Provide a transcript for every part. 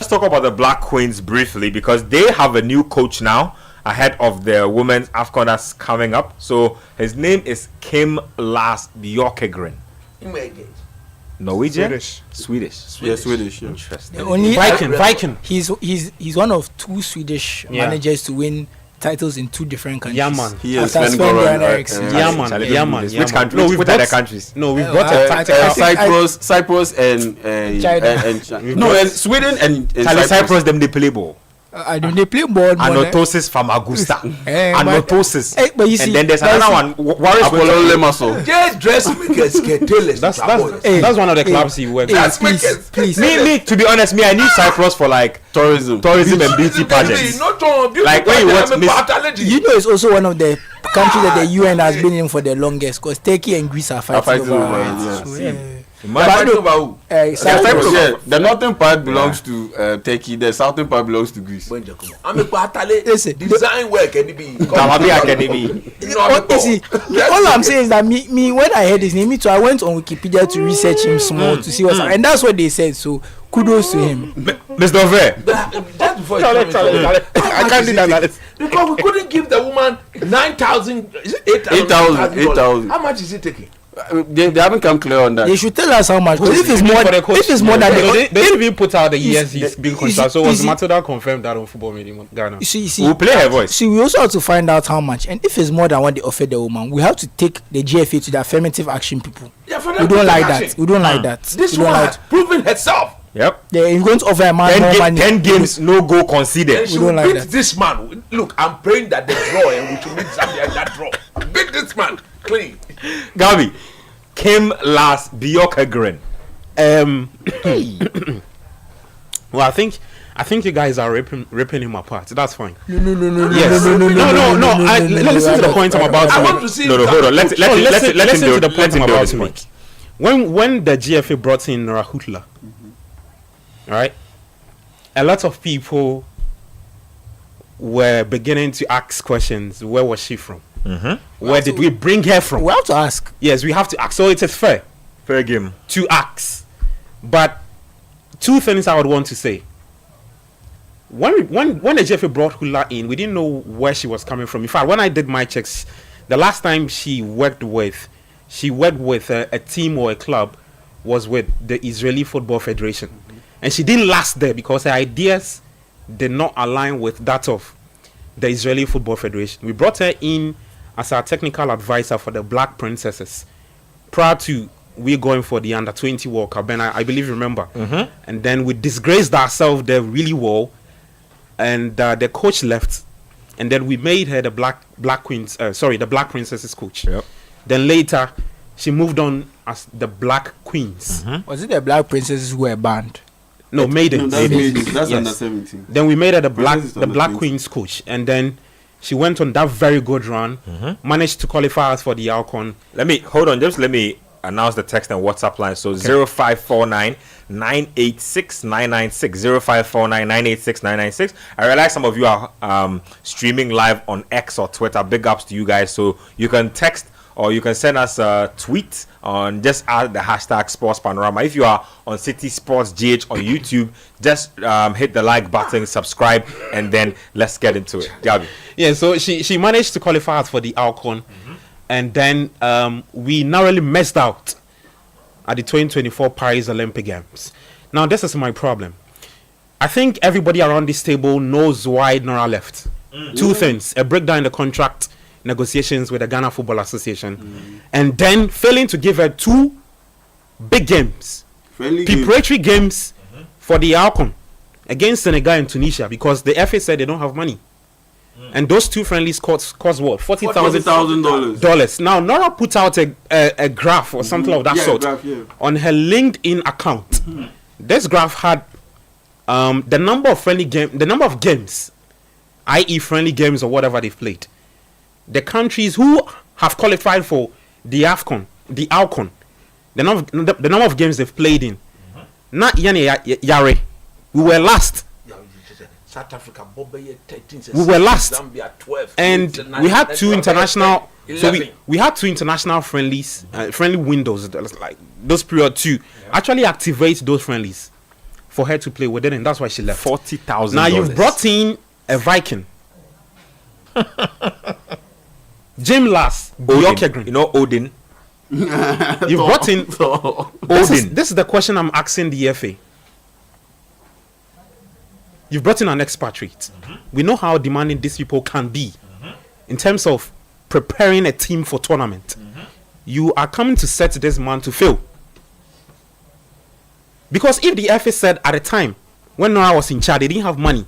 Let's talk about the Black Queens briefly because they have a new coach now ahead of the women's AFCON that's coming up. So his name is Kim Björkegren. Norwegian? Swedish. Yeah, Swedish. Yeah. Interesting. Only Viking. He's one of 2 Swedish managers to win titles in 2 different countries. Yeah, man. He is After Sven-Göran Eriksson. Yeah, man. Which country? No, what are the countries? No, we've brought Cyprus and China. and no, and Sweden and Cyprus them they play ball. I don't they play ball. Anotosis from Augusta. Anotosis. But you see, and then there's another one. Apollo Lemaso. Just dressmakers can tell us. That's one of the clubs he works. Please. Me, to be honest, I need Cyprus for like tourism and beauty pageants. Like when you watch Miss, you know, it's also one of the countries that the UN has been in for the longest because Turkey and Greece are fighting over it. Cyprus, the northern part belongs to Turkey, the southern part belongs to Greece. I'm a Patale design work can it be? All I'm saying is that me when I heard his name, I went on Wikipedia to research him small to see what's and that's what they said. So kudos to him. Mr. Ove. Just before I can't do that because we couldn't give the woman 9,000, 8,000. How much is he taking? They haven't come clear on that. They should tell us how much. If it's more than they didn't even put out the years he's being contracted. So was Matilda confirmed that on Football Media Ghana? We'll play her voice. See, we also have to find out how much, and if it's more than what they offered the woman, we have to take the GFA to the affirmative action people. Yeah, we don't like that. We don't like that. This one has proven herself. Yep. They're going to offer a man more money. 10 games, no goal conceded. We don't like that. This man. Look, I'm praying that the draw and we should meet Zambia in that draw. Beat this man clean. Gabi. Kim Björkegren. Well, I think you guys are ripping him apart. That's fine. No. Yes. No. Listen to the point I'm about to make. I want to see. No, hold on. Let listen to the point I'm about this to make. point. When the GFA brought in Rahutla, right? A lot of people were beginning to ask questions. Where was she from? Where did we bring her from? We have to ask. Yes, we have to ask. So it is fair Game to ask. But 2 things I would want to say. When the GFA brought Hula in, we didn't know where she was coming from. In fact, when I did my checks, the last time she worked with a team or a club was with the Israeli Football Federation. And she didn't last there because her ideas did not align with that of the Israeli Football Federation. We brought her in as our technical advisor for the Black Princesses prior to we going for the Under-20 World Cup. And I believe you remember. And then we disgraced ourselves there really well. And the coach left. And then we made her the Black Princesses coach. Yep. Then later, she moved on as the Black Queens. Was it the Black Princesses who were banned? No, maidens. No, that's under 17. Then we made her the Black Queens coach. And then she went on that very good run. Managed to qualify us for the AFCON. Let me announce the text and WhatsApp line. So 0549 986 996 0549 986 996. I realize some of you are streaming live on X or Twitter. Big ups to you guys. So you can text or you can send us a tweet on just add the hashtag Sports Panorama. If you are on Citi Sports GH or YouTube, just hit the like button, subscribe, and then let's get into it. Gabi. Yeah, so she managed to qualify us for the AFCON. And then we narrowly missed out at the 2024 Paris Olympic Games. Now, this is my problem. I think everybody around this table knows why Nora left. 2 things. A breakdown in the contract negotiations with the Ghana Football Association. And then failing to give her 2 big games. Preparatory games for the AFCON against Senegal and Tunisia because the FA said they don't have money. And those 2 friendlies cost what? $40,000. Now Nora put out a graph or something of that sort on her LinkedIn account. This graph had the number of games, i.e. friendly games or whatever they've played. The countries who have qualified for the AFCON, the number of games they've played in. Not Yare. We were last. South Africa, we were last, Zambia 12, and we had 2 international. So we had 2 international friendlies, friendly windows. Like those period 2 actually activate those friendlies for her to play with it, and that's why she left. $40,000. Now you've brought in a Viking. Jim Lass, Björkegren. You know Odin. You've brought in Odin. This is the question I'm asking the FA. You've brought in an expatriate. We know how demanding these people can be in terms of preparing a team for tournament. You are coming to set this man to fail. Because if the FA said at the time when Nora was in charge, they didn't have money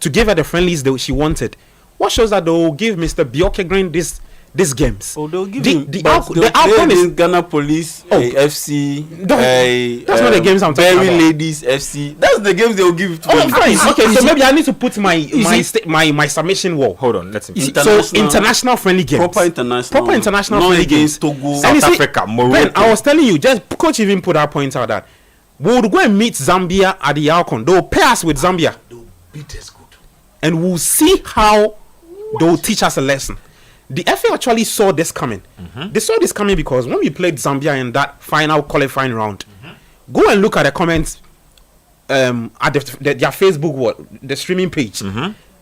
to give her the friendlies that she wanted, what shows that they will give Mr. Björkegren these games? Oh, they'll give the outcome is Ghana Police, FC, that's not the games I'm talking Berry about. Ladies FC. That's the games they will give to them. Fine. Okay, so maybe I need to put my submission wall. Hold on, let's see. So international friendly games, Proper international friendly games. Togo, South Africa, Morocco. Ben, I was telling you, just coach even put that point out that we would go and meet Zambia at the Alcon. They will pair us with Zambia, They'll beat us good. and we'll see how they will teach us a lesson. The FA actually saw this coming. They saw this coming because when we played Zambia in that final qualifying round, go and look at the comments at their Facebook, the streaming page.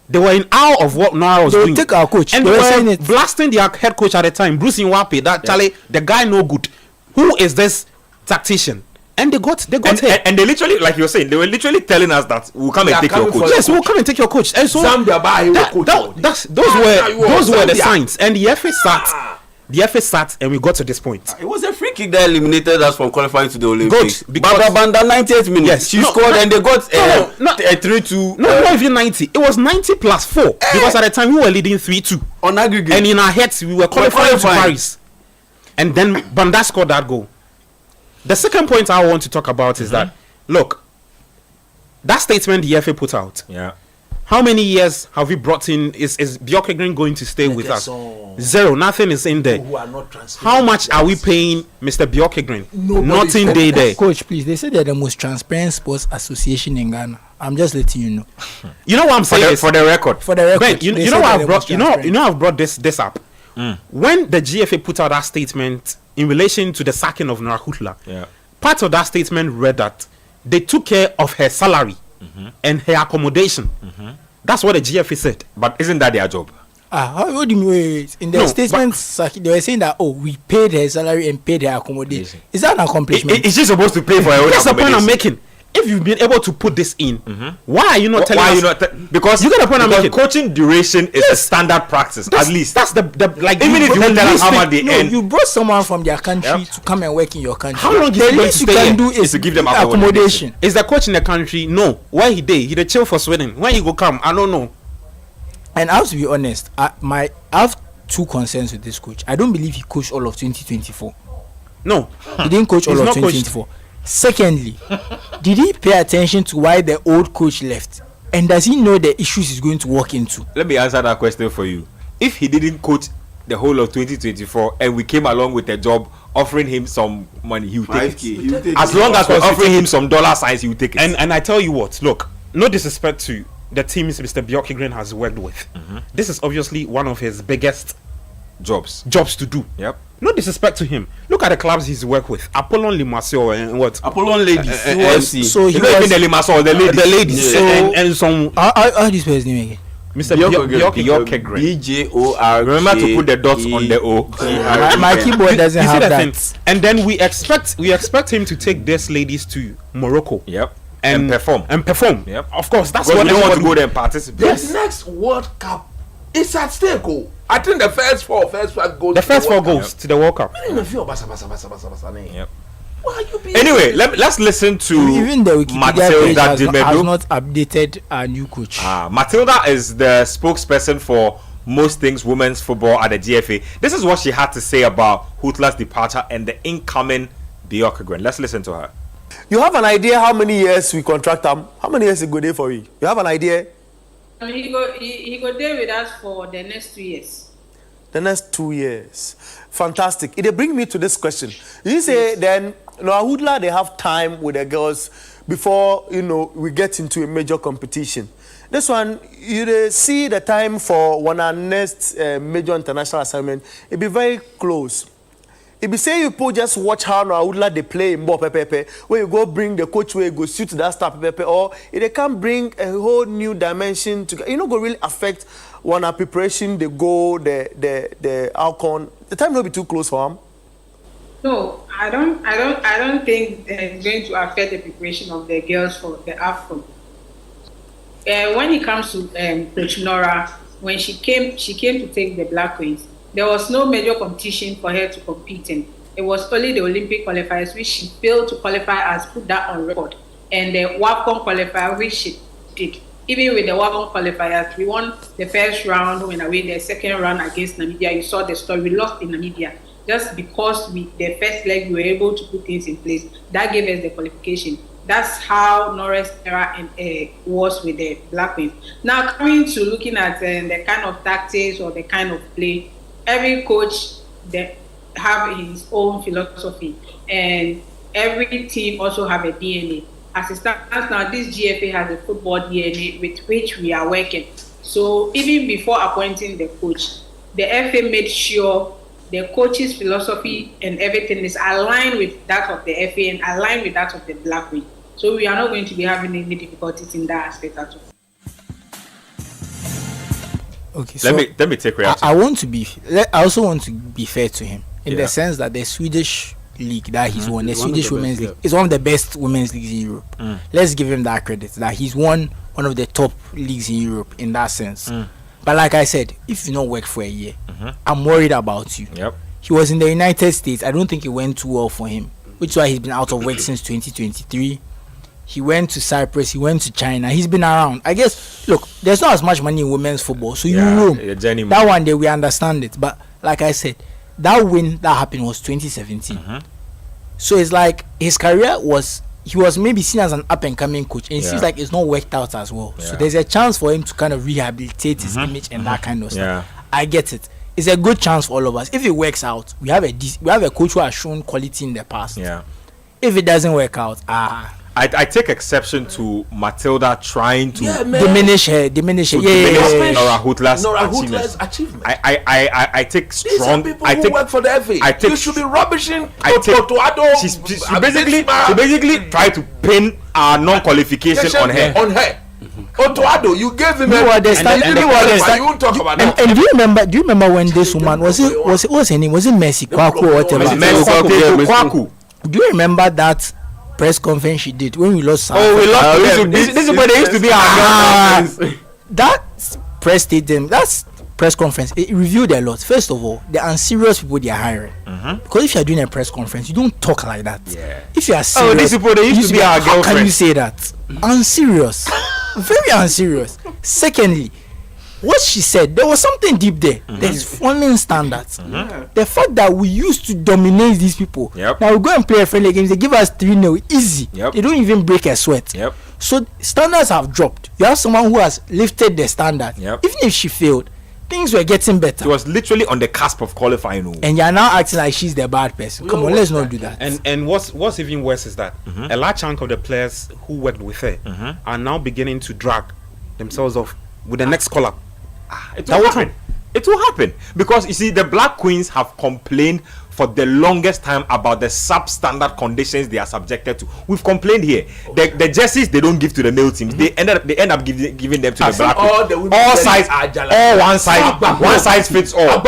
They were in awe of what Nora was They doing. take our coach. And They they were saying were it. blasting their head coach at the time, Bruce Nwape, that Charlie, the guy no good. Who is this tactician? And they got here. And they literally, like you were saying, they were literally telling us that we'll come and take your coach. Yes, we'll come and take your coach. And so Zambia buy you a coach. those were the signs. And the FA sat and we got to this point. It was a free kick that eliminated us from qualifying to the Olympics. Good, because- Barbara Banda 98 minutes. Yes, She scored and they got a 3-2 Not even 90. It was 90 plus 4. Because at the time we were leading 3-2. on aggregate. And in our heads we were qualifying to Paris. And then Banda scored that goal. The second point I want to talk about is that, look, that statement the FA put out. Yeah. How many years have we brought in? Is Björkegren going to stay with us? Zero. Nothing is in there. Who are not transferred. How much are we paying Mr. Björkegren? Nobody's Nothing day there. Coach, please. They say they're the most transparent sports association in Ghana. I'm just letting you know. You know what I'm saying? For the record. For the record, Ben, you they know say what they're I've the brought. most You know transparent. I've brought this up. When the GFA put out that statement in relation to the sacking of Nora Hutla, Yeah. part of that statement read that they took care of her salary and her accommodation. That's what the GFA said. But isn't that their job? What do you mean? Wait, in the No, statements, they were saying that we paid her salary and paid her accommodation. Is that an accomplishment? Is she supposed to pay for her own That's the point I'm accommodation? making. If you've been able to put this in, why are you not telling Why are us? you not? Because You get the point I'm because making. coaching duration is a standard practice, at least. That's the like. Even if you the tell us least how thing- much they No, earn, you brought someone from their country Yep. to come and work in your country. How long is the he going least to you stay can here? do is to give them accommodation. Is the coach in the country? No. Where he dey? He dey chill for Sweden. When he go come? I don't know. And I have to be honest, I have two concerns with this coach. I don't believe he coached all of 2024. No. He didn't coach all He's of not coached. 2024. Secondly, did he pay attention to why the old coach left? And does he know the issues he's going to walk into? let me answer that question for you. If he didn't coach the whole of 2024 and we came along with a job offering him some money, he would take 5K. it. As long as we're offering him some dollar signs, he would take it. And I tell you what, look, no disrespect to the teams Mr. Björkegren has worked with. This is obviously one of his biggest jobs. jobs to do. Yep. No disrespect to him. Look at the clubs he's worked with. Apollon Limassol and what? Apollon Ladies. FC. So he It's not was even the Limassol, the lady. The ladies. So- and some how this was his name again? Mr. Björkegren. BJOR. Remember to put the dots on the O. My keyboard doesn't You see have the that. thing? And then we expect him to take these ladies to Morocco. Yep. And perform. And perform. Yep. Of course, that's Because what we don't want to everybody- go there and participate. The next World Cup is at stake. I think the first five goals. The first four World Cup. goals to the World Cup. I don't feel basa. Yep. Why are you being Anyway, let's listen to Even the Wikipedia page Matilda has Dimedo. not updated a new coach. Matilda is the spokesperson for most things women's football at the GFA. This is what she had to say about Hutla's departure and the incoming Björkegren. Let's listen to her. You have an idea how many years we contract them? How many years it go there for you? You have an idea? He go there with us for the next 2 years. The next 2 years. Fantastic. It bring me to this question. You say then, Hudla, they have time with the girls before, we get into a major competition. This one, you see the time for our next major international assignment. It be very close. If you say you people just watch how Noahudla they play in ball pepe, where you go bring the coach where you go suit that stuff pepe, or if they can bring a whole new dimension to, you know, go really affect one preparation, the goal, the outcome. The time will be too close for him. No, I don't think it's going to affect the preparation of the girls for the AFCON. When it comes to Coach Nora, when she came to take the Black Queens, there was no major competition for her to compete in. It was only the Olympic qualifiers, which she failed to qualify as, put that on record, and the WAFCON qualifier, which she did. Even with the WAFCON qualifiers, we won the first round, went away the second round against Namibia. You saw the story, we lost in Namibia. Just because the first leg, we were able to put things in place. That gave us the qualification. That's how Nora's era was with the Black Queens. Now, coming to looking at the kind of tactics or the kind of play, every coach that have his own philosophy, and every team also have a DNA. As it stands now, this GFA has a football DNA with which we are working. So even before appointing the coach, the FA made sure the coach's philosophy and everything is aligned with that of the FA and aligned with that of the Black Queen. So we are not going to be having any difficulties in that aspect at all. Okay, so let me take reaction. I also want to be fair to him in Yeah. the sense that the Swedish league that he's won, the Swedish women's league, is one of the best women's leagues in Europe. Let's give him that credit that he's won one of the top leagues in Europe in that sense. But like I said, if you not work for a year, I'm worried about you. Yep. He was in the United States. I don't think it went too well for him, which is why he's been out of work since 2023. He went to Cyprus. He went to China. He's been around. I guess, look, there's not as much money in women's football, so you roam. That one day we understand it. But like I said, that win that happened was 2017. So it's like his career he was maybe seen as an up and coming coach, and it seems like it's not worked out as well. So there's a chance for him to kind of rehabilitate his image and that kind of stuff. I get it. It's a good chance for all of us. If it works out, we have a coach who has shown quality in the past. Yeah. If it doesn't work out, I take exception to Matilda trying to diminish her. Nora Hudla's achievement. I take strong. These are people who work for the FA. You should be rubbishing. She basically tried to pin our non-qualification on her. Otoado, you gave him you won't talk about that. And do you remember when this woman what's her name? Was it Mercy Kwaku or whatever? Kwaku. Do you remember that press conference she did when we lost? We lost them. This is where they used to be our girlfriends. That press conference, it revealed a lot. First of all, the unserious people they are hiring. Because if you are doing a press conference, you don't talk like that. If you are serious, these people, they used to be our girlfriends. How can you say that? Unserious. Very unserious. Secondly, what she said, there was something deep there. There's falling standards. The fact that we used to dominate these people. Now we go and play a friendly games, they give us 3-0 easy. They don't even break a sweat. So standards have dropped. You have someone who has lifted the standard. Even if she failed, things were getting better. She was literally on the cusp of qualifying. And you're now acting like she's the bad person. Come on, let's not do that. And what's even worse is that a large chunk of the players who worked with her are now beginning to drag themselves off with the next call-up. It will happen. It will happen because you see, the Black Queens have complained for the longest time about the substandard conditions they are subjected to. We've complained here. The jerseys they don't give to the male teams. They end up giving them to the Black Queens. All size, all one size fits all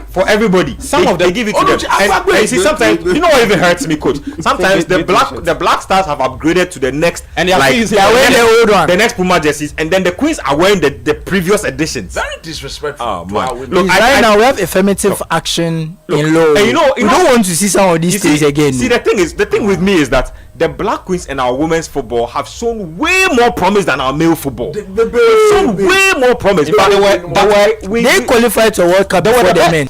for everybody. Some of them they give it to them. And you see, sometimes you know what even hurts me, coach. Sometimes the Black Stars have upgraded to the next, and they are wearing the old one, the next Puma jerseys, and then the Queens are wearing the previous editions. Very disrespectful. Oh man! Look, right now we have affirmative action in law. And we don't want to see some of these things again. See, the thing with me is that the Black Queens and our women's football have shown way more promise than our male football. They've shown way more promise. They qualified to World Cup before the men.